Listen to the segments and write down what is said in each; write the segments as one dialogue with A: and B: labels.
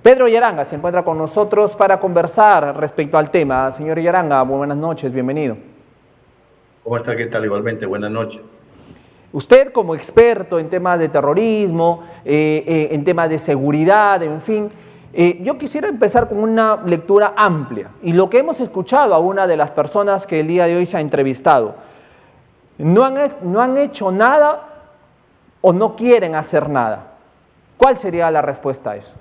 A: Pedro Yaranga se encuentra con nosotros para conversar respecto al tema. Señor Yaranga, muy buenas noches, bienvenido.
B: ¿Cómo está? ¿Qué tal? Igualmente, buenas noches.
A: Usted como experto en temas de terrorismo, en temas de seguridad, en fin, yo quisiera empezar con una lectura amplia y lo que hemos escuchado a una de las personas que el día de hoy se ha entrevistado. No han hecho nada o no quieren hacer nada. ¿Cuál sería la respuesta a eso?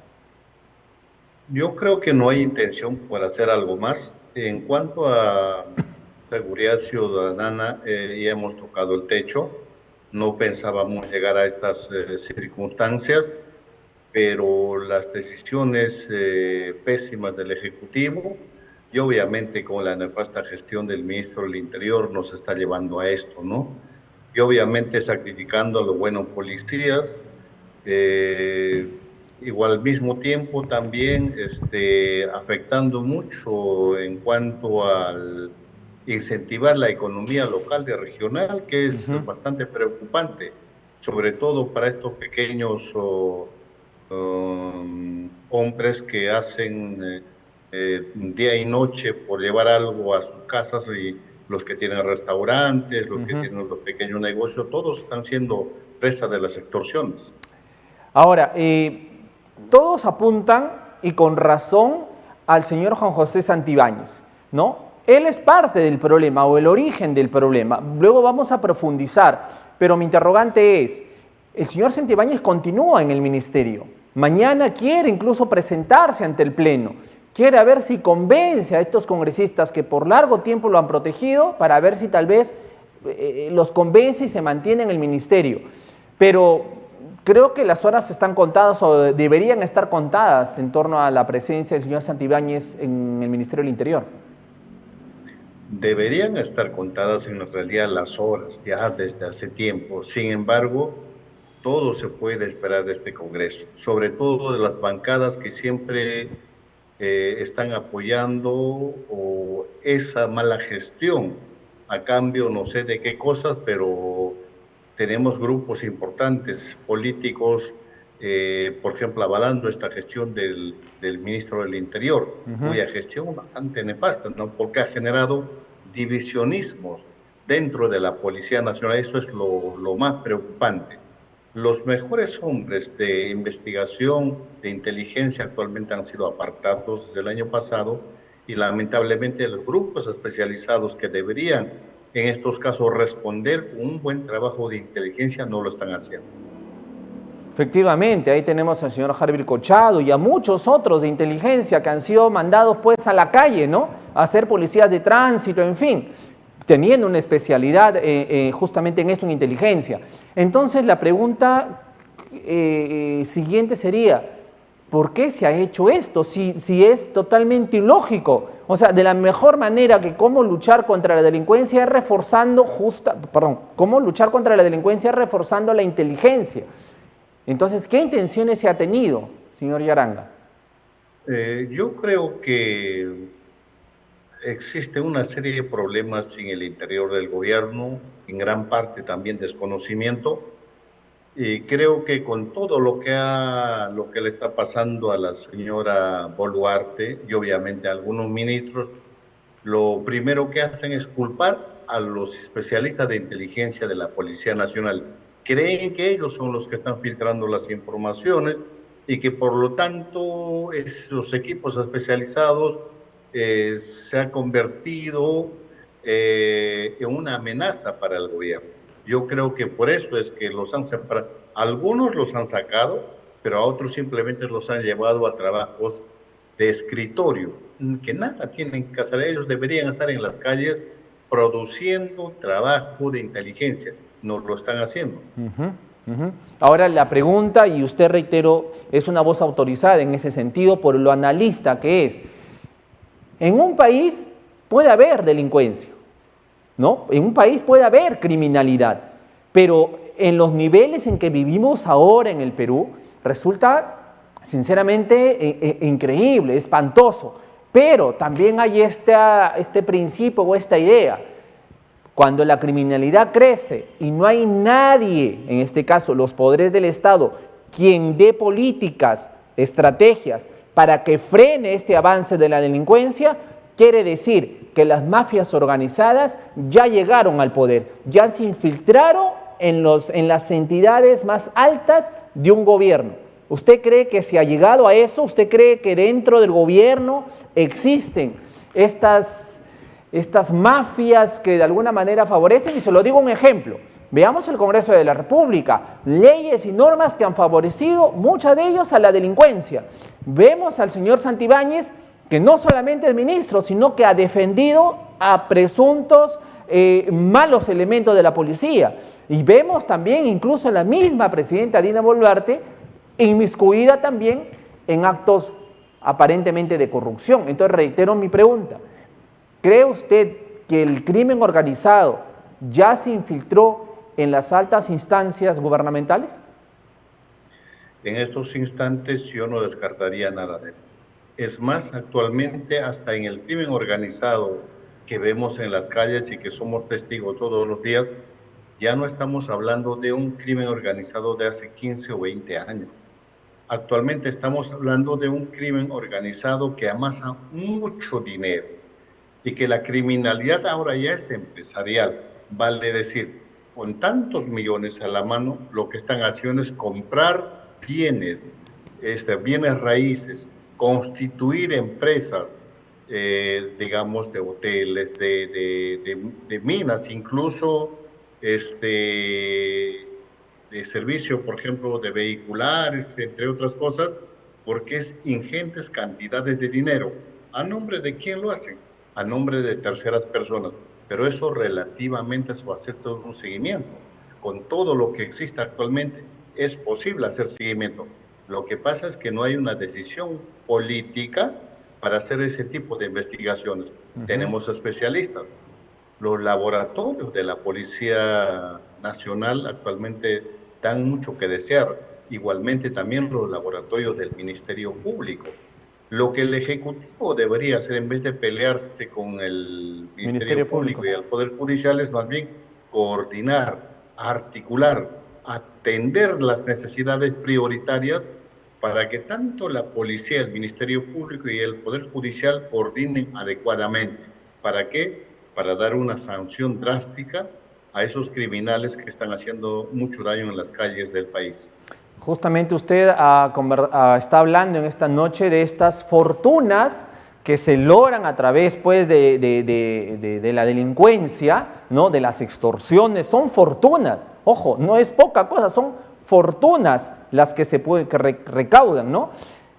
B: Yo creo que no hay intención por hacer algo más. En cuanto a seguridad ciudadana, ya hemos tocado el techo. No pensábamos llegar a estas circunstancias, pero las decisiones pésimas del Ejecutivo y obviamente con la nefasta gestión del ministro del Interior nos está llevando a esto, ¿no? Y obviamente sacrificando a los buenos policías, igual al mismo tiempo también afectando mucho en cuanto al incentivar la economía local y regional, que es bastante preocupante, sobre todo para estos pequeños hombres que hacen día y noche por llevar algo a sus casas, y los que tienen restaurantes, los que tienen los pequeños negocios, todos están siendo presa de las extorsiones.
A: Ahora, todos apuntan, y con razón, al señor Juan José Santibáñez, ¿no? Él es parte del problema o el origen del problema. Luego vamos a profundizar, pero mi interrogante es, el señor Santibáñez continúa en el ministerio. Mañana quiere incluso presentarse ante el Pleno. Quiere ver si convence a estos congresistas que por largo tiempo lo han protegido, para ver si tal vez los convence y se mantiene en el ministerio. Pero creo que las horas están contadas o deberían estar contadas en torno a la presencia del señor Santibáñez en el Ministerio del Interior.
B: Deberían estar contadas en realidad las horas ya desde hace tiempo. Sin embargo, todo se puede esperar de este Congreso, sobre todo de las bancadas que siempre están apoyando o esa mala gestión a cambio no sé de qué cosas, pero tenemos grupos importantes políticos, por ejemplo, avalando esta gestión del ministro del Interior, cuya gestión bastante nefasta, ¿no? Porque ha generado divisionismos dentro de la Policía Nacional. Eso es lo más preocupante. Los mejores hombres de investigación, de inteligencia, actualmente han sido apartados desde el año pasado, y lamentablemente los grupos especializados que deberían en estos casos responder un buen trabajo de inteligencia no lo están haciendo.
A: Efectivamente, ahí tenemos al señor Harvey Cochado y a muchos otros de inteligencia que han sido mandados pues a la calle, ¿no? A ser policías de tránsito, en fin, teniendo una especialidad justamente en esto, en inteligencia. Entonces la pregunta siguiente sería, ¿por qué se ha hecho esto? Si es totalmente ilógico. O sea, de la mejor manera que cómo luchar contra la delincuencia es reforzando cómo luchar contra la delincuencia es reforzando la inteligencia. Entonces, ¿qué intenciones se ha tenido, señor Yaranga?
B: Yo creo que existe una serie de problemas en el interior del gobierno, en gran parte también desconocimiento, y creo que con todo lo que le está pasando a la señora Boluarte y obviamente a algunos ministros, lo primero que hacen es culpar a los especialistas de inteligencia de la Policía Nacional. Creen que ellos son los que están filtrando las informaciones y que por lo tanto esos equipos especializados se han convertido en una amenaza para el gobierno. Yo creo que por eso es que los han separado. Algunos los han sacado, pero a otros simplemente los han llevado a trabajos de escritorio, que nada tienen que hacer. Ellos deberían estar en las calles produciendo trabajo de inteligencia. No lo están haciendo.
A: Ahora la pregunta, y usted reitero, es una voz autorizada en ese sentido por lo analista que es. En un país puede haber delincuencia, ¿no? En un país puede haber criminalidad, pero en los niveles en que vivimos ahora en el Perú resulta sinceramente increíble, espantoso. Pero también hay este principio o esta idea. Cuando la criminalidad crece y no hay nadie, en este caso los poderes del Estado, quien dé políticas estrategias para que frene este avance de la delincuencia, quiere decir que las mafias organizadas ya llegaron al poder, ya se infiltraron en las entidades más altas de un gobierno. ¿Usted cree que se ha llegado a eso? ¿Usted cree que dentro del gobierno existen estas mafias que de alguna manera favorecen? Y se lo digo un ejemplo. Veamos el Congreso de la República, leyes y normas que han favorecido, muchas de ellas, a la delincuencia. Vemos al señor Santibáñez, que no solamente es ministro, sino que ha defendido a presuntos malos elementos de la policía. Y vemos también incluso a la misma presidenta Dina Boluarte inmiscuida también en actos aparentemente de corrupción. Entonces reitero mi pregunta, ¿cree usted que el crimen organizado ya se infiltró en las altas instancias gubernamentales?
B: En estos instantes yo no descartaría nada de él. Es más, actualmente hasta en el crimen organizado que vemos en las calles y que somos testigos todos los días, ya no estamos hablando de un crimen organizado de hace 15 o 20 años. Actualmente estamos hablando de un crimen organizado que amasa mucho dinero y que la criminalidad ahora ya es empresarial. Vale decir, con tantos millones a la mano, lo que están haciendo es comprar bienes, bienes raíces, constituir empresas, digamos, de hoteles, de minas, incluso de servicio, por ejemplo, de vehiculares, entre otras cosas, porque es ingentes cantidades de dinero. ¿A nombre de quién lo hacen? A nombre de terceras personas. Pero eso relativamente se va a hacer todo un seguimiento. Con todo lo que existe actualmente, es posible hacer seguimiento. Lo que pasa es que no hay una decisión política para hacer ese tipo de investigaciones. Tenemos especialistas. Los laboratorios de la Policía Nacional actualmente dan mucho que desear. Igualmente también los laboratorios del Ministerio Público. Lo que el Ejecutivo debería hacer, en vez de pelearse con el Ministerio Público y el Poder Judicial, es más bien coordinar, articular, atender las necesidades prioritarias para que tanto la policía, el Ministerio Público y el Poder Judicial coordinen adecuadamente. ¿Para qué? Para dar una sanción drástica a esos criminales que están haciendo mucho daño en las calles del país.
A: Justamente usted está hablando en esta noche de estas fortunas que se logran a través, pues, de la delincuencia, ¿no? De las extorsiones. Son fortunas, ojo, no es poca cosa, son fortunas las que recaudan, ¿no?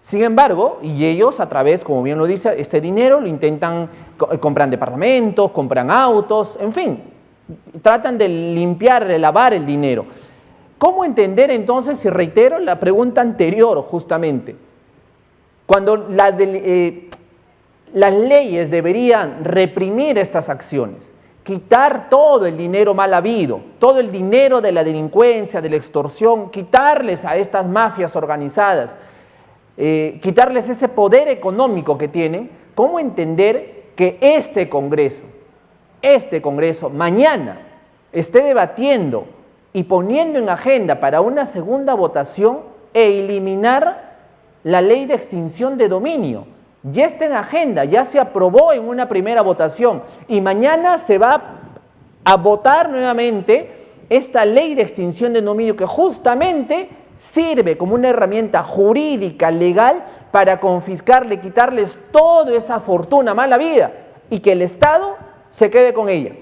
A: Sin embargo, y ellos a través, como bien lo dice, este dinero lo intentan, compran departamentos, compran autos, en fin, tratan de limpiar, de lavar el dinero. ¿Cómo entender entonces, si reitero la pregunta anterior justamente, cuando las leyes deberían reprimir estas acciones, quitar todo el dinero mal habido, todo el dinero de la delincuencia, de la extorsión, quitarles a estas mafias organizadas, quitarles ese poder económico que tienen? ¿Cómo entender que este Congreso mañana esté debatiendo y poniendo en agenda para una segunda votación eliminar la ley de extinción de dominio? Ya está en agenda, ya se aprobó en una primera votación y mañana se va a votar nuevamente esta ley de extinción de dominio, que justamente sirve como una herramienta jurídica, legal, para confiscarle, quitarles toda esa fortuna mala vida y que el Estado se quede con ella.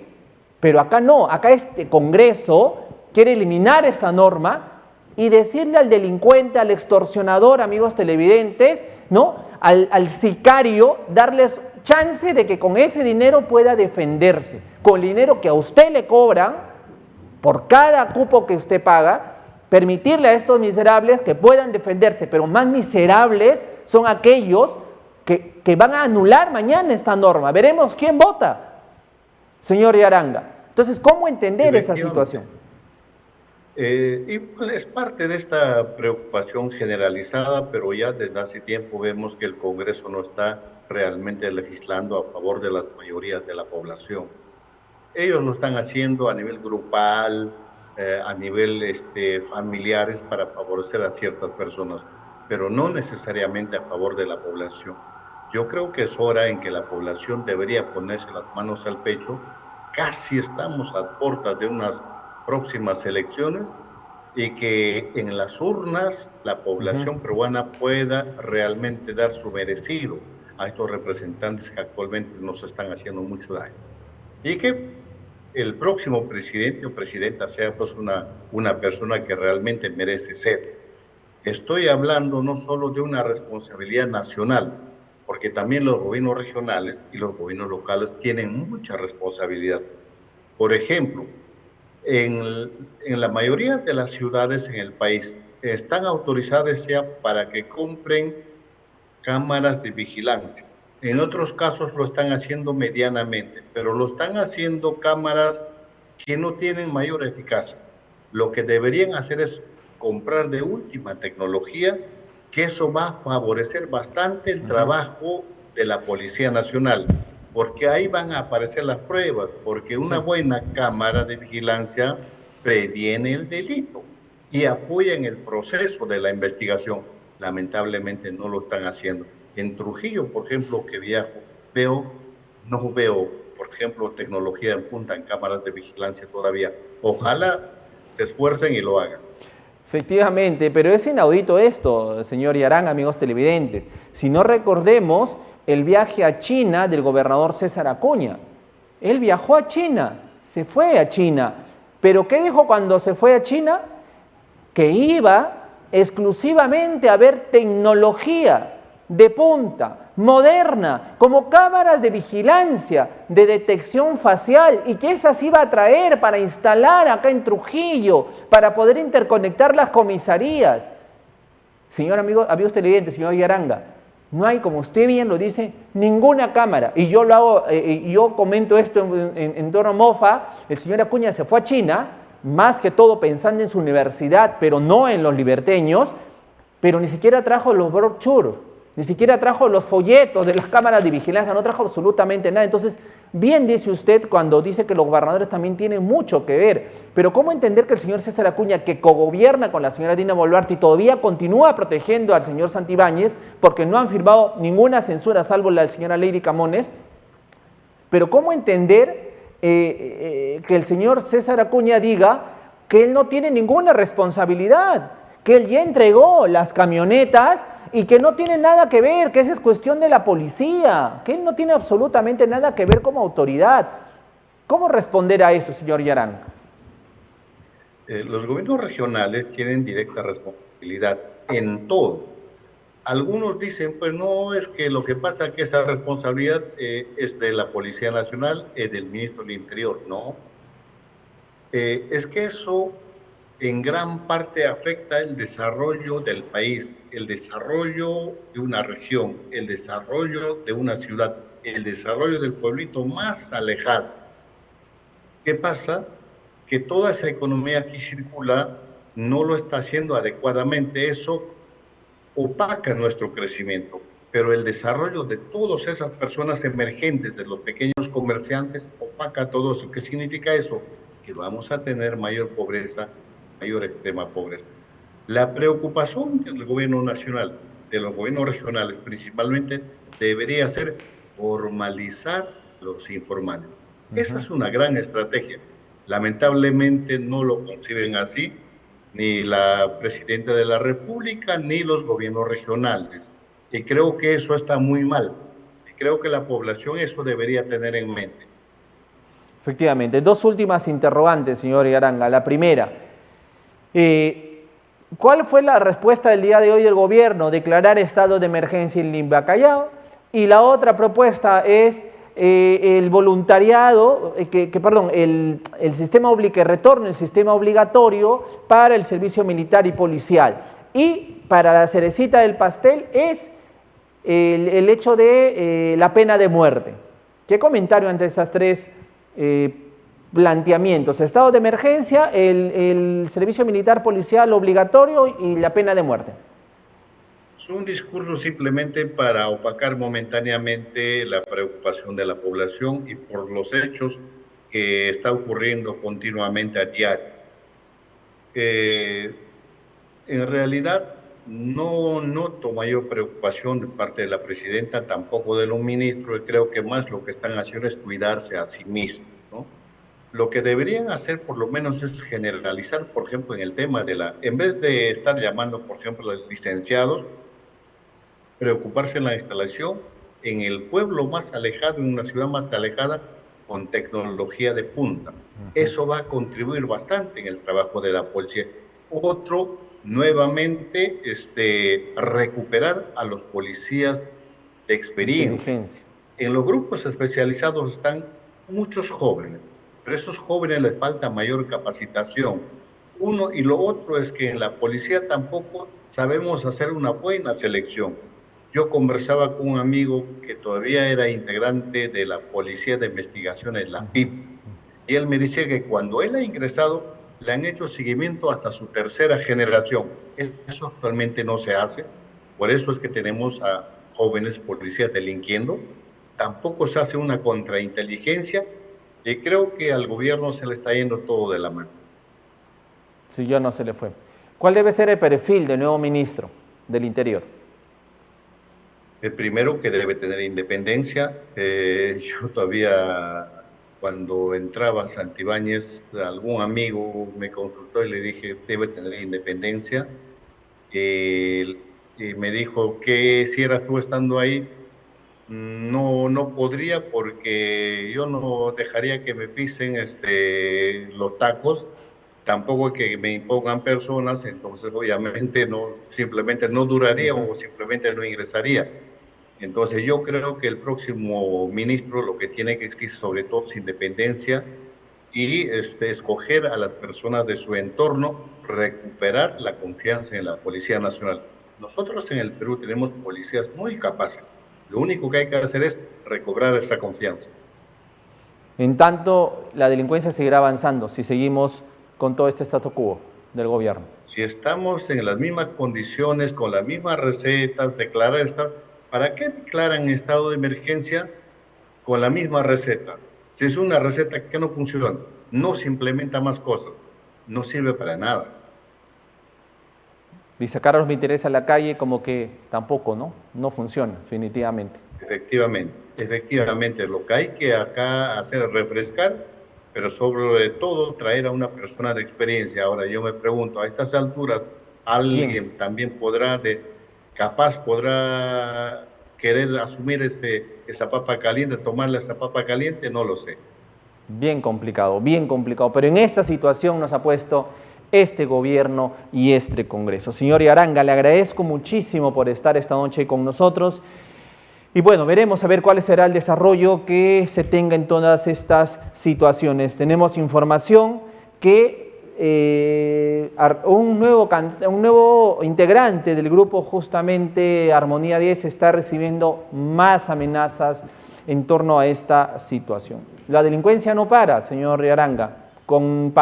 A: Pero acá no, acá este Congreso quiere eliminar esta norma y decirle al delincuente, al extorsionador, amigos televidentes, ¿no? Al sicario, darles chance de que con ese dinero pueda defenderse. Con el dinero que a usted le cobran, por cada cupo que usted paga, permitirle a estos miserables que puedan defenderse, pero más miserables son aquellos que van a anular mañana esta norma. Veremos quién vota, señor Yaranga. Entonces, ¿cómo entender esa situación?
B: Igual es parte de esta preocupación generalizada, pero ya desde hace tiempo vemos que el Congreso no está realmente legislando a favor de las mayorías de la población. Ellos lo están haciendo a nivel grupal, a nivel familiares, para favorecer a ciertas personas. pero no necesariamente a favor de la población. Yo creo que es hora en que la población debería ponerse las manos al pecho. Casi estamos a puertas de unas próximas elecciones y que en las urnas la
A: Ujú.
B: población peruana pueda realmente dar su merecido a estos representantes que actualmente nos están haciendo mucho daño. Y que el próximo presidente o presidenta sea pues una persona que realmente merece ser. Estoy hablando no solo de una responsabilidad nacional, porque también los gobiernos regionales y los gobiernos locales tienen mucha responsabilidad. Por ejemplo, en, en la mayoría de las ciudades en el país están autorizadas ya para que compren cámaras de vigilancia. En otros casos lo están haciendo medianamente, pero lo están haciendo cámaras que no tienen mayor eficacia. Lo que deberían hacer es comprar de última tecnología, que eso va a favorecer bastante el
A: Ujú.
B: trabajo de la Policía Nacional, porque ahí van a aparecer las pruebas, porque una
A: Sí.
B: buena cámara de vigilancia previene el delito y apoya en el proceso de la investigación. Lamentablemente no lo están haciendo. En Trujillo, por ejemplo, que viajo, no veo, por ejemplo, tecnología en punta en cámaras de vigilancia todavía. Ojalá se esfuercen y lo hagan.
A: Efectivamente, pero es inaudito esto, señor Yarán, amigos televidentes. Si no recordemos el viaje a China del gobernador César Acuña. Él viajó a China, se fue a China. ¿Pero qué dijo cuando se fue a China? Que iba exclusivamente a ver tecnología de punta, moderna, como cámaras de vigilancia, de detección facial, y que esas iba a traer para instalar acá en Trujillo, para poder interconectar las comisarías. Señor amigo, amigos televidentes, señor Yaranga, no hay, como usted bien lo dice, ninguna cámara. Y yo lo hago, yo comento esto en torno a mofa. El señor Acuña se fue a China, más que todo pensando en su universidad, pero no en los liberteños, pero ni siquiera trajo los brochures, ni siquiera trajo los folletos de las cámaras de vigilancia, no trajo absolutamente nada. Entonces, bien dice usted cuando dice que los gobernadores también tienen mucho que ver, pero ¿cómo entender que el señor César Acuña, que cogobierna con la señora Dina Boluarte y todavía continúa protegiendo al señor Santibáñez, porque no han firmado ninguna censura salvo la de la señora Lady Camones, pero cómo entender que el señor César Acuña diga que él no tiene ninguna responsabilidad, que él ya entregó las camionetas y que no tiene nada que ver, que esa es cuestión de la policía, que él no tiene absolutamente nada que ver como autoridad? ¿Cómo responder a eso, señor Yarán?
B: Los gobiernos regionales tienen directa responsabilidad en todo. Algunos dicen, pues no, es que lo que pasa es que esa responsabilidad es de la Policía Nacional, es del Ministro del Interior. No, es que eso en gran parte afecta el desarrollo del país, el desarrollo de una región, el desarrollo de una ciudad, el desarrollo del pueblito más alejado. ¿Qué pasa? Que toda esa economía que circula no lo está haciendo adecuadamente. Eso opaca nuestro crecimiento, pero el desarrollo de todas esas personas emergentes, de los pequeños comerciantes, opaca todo eso. ¿Qué significa eso? Que vamos a tener mayor pobreza, mayor extrema pobreza. La preocupación del gobierno nacional, de los gobiernos regionales principalmente, debería ser formalizar los informales. Esa es una gran estrategia. Lamentablemente no lo conciben así ni la presidenta de la República ni los gobiernos regionales. Y creo que eso está muy mal. Y creo que la población eso debería tener en mente.
A: Efectivamente, dos últimas interrogantes, señor Yaranga. La primera, ¿cuál fue la respuesta del día de hoy del gobierno? Declarar estado de emergencia en Limba Callao. Y la otra propuesta es el voluntariado, perdón, el sistema que retorne el sistema obligatorio para el servicio militar y policial. Y para la cerecita del pastel es el hecho de la pena de muerte. ¿Qué comentario ante estas tres planteamientos? Estado de emergencia, el servicio militar policial obligatorio y la pena de muerte.
B: Es un discurso simplemente para opacar momentáneamente la preocupación de la población y por los hechos que está ocurriendo continuamente a diario. En realidad, No noto mayor preocupación de parte de la presidenta, tampoco de los ministros, y creo que más lo que están haciendo es cuidarse a sí mismos, ¿no? Lo que deberían hacer por lo menos es generalizar, por ejemplo, en el tema de en vez de estar llamando, por ejemplo, a los licenciados, preocuparse en la instalación en el pueblo más alejado, en una ciudad más alejada, con tecnología de punta. Eso va a contribuir bastante en el trabajo de la policía. Otro, nuevamente, recuperar a los policías de experiencia.
A: Inteligencia.
B: En los grupos especializados están muchos jóvenes, pero a esos jóvenes les falta mayor capacitación. Uno, y lo otro es que en la policía tampoco sabemos hacer una buena selección. Yo conversaba con un amigo que todavía era integrante de la Policía de Investigaciones, la PIP, y él me decía que cuando él ha ingresado, le han hecho seguimiento hasta su tercera generación. Eso actualmente no se hace. Por eso es que tenemos a jóvenes policías delinquiendo. Tampoco se hace una contrainteligencia y creo que al gobierno se le está yendo todo de la mano.
A: Si ya no se le fue. ¿Cuál debe ser el perfil del nuevo ministro del Interior?
B: El primero, que debe tener independencia. Yo todavía, cuando entraba a Santibáñez, algún amigo me consultó y le dije, debe tener independencia. Y me dijo, ¿qué hicieras tú estando ahí? No, no podría, porque yo no dejaría que me pisen los tacos, tampoco que me impongan personas, entonces obviamente no, simplemente no duraría o simplemente no ingresaría. Entonces yo creo que el próximo ministro lo que tiene que existir sobre todo es independencia y escoger a las personas de su entorno, recuperar la confianza en la Policía Nacional. Nosotros en el Perú tenemos policías muy capaces. Lo único que hay que hacer es recobrar esa confianza.
A: En tanto, la delincuencia seguirá avanzando si seguimos con todo este statu quo del gobierno.
B: Si estamos en las mismas condiciones, con las mismas recetas, declarar estado, ¿para qué declaran estado de emergencia con la misma receta? Si es una receta que no funciona, no se implementa más cosas, no sirve para nada.
A: Y sacar a los militares a la calle como que tampoco, ¿no? No funciona, definitivamente.
B: Efectivamente, lo que hay que acá hacer es refrescar, pero sobre todo traer a una persona de experiencia. Ahora yo me pregunto, a estas alturas, ¿alguien también podrá querer asumir esa papa caliente, tomarle esa papa caliente? No lo sé.
A: Bien complicado, pero en esta situación nos ha puesto este gobierno y este Congreso. Señor Yaranga, le agradezco muchísimo por estar esta noche con nosotros. Y bueno, veremos a ver cuál será el desarrollo que se tenga en todas estas situaciones. Tenemos información que un nuevo integrante del grupo, justamente Armonía 10, está recibiendo más amenazas en torno a esta situación. La delincuencia no para, señor Yaranga. Con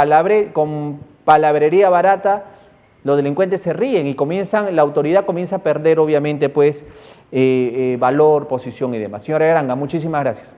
A: palabrería barata, los delincuentes se ríen y la autoridad comienza a perder, obviamente, pues, valor, posición y demás. Señora Yaranga, muchísimas gracias.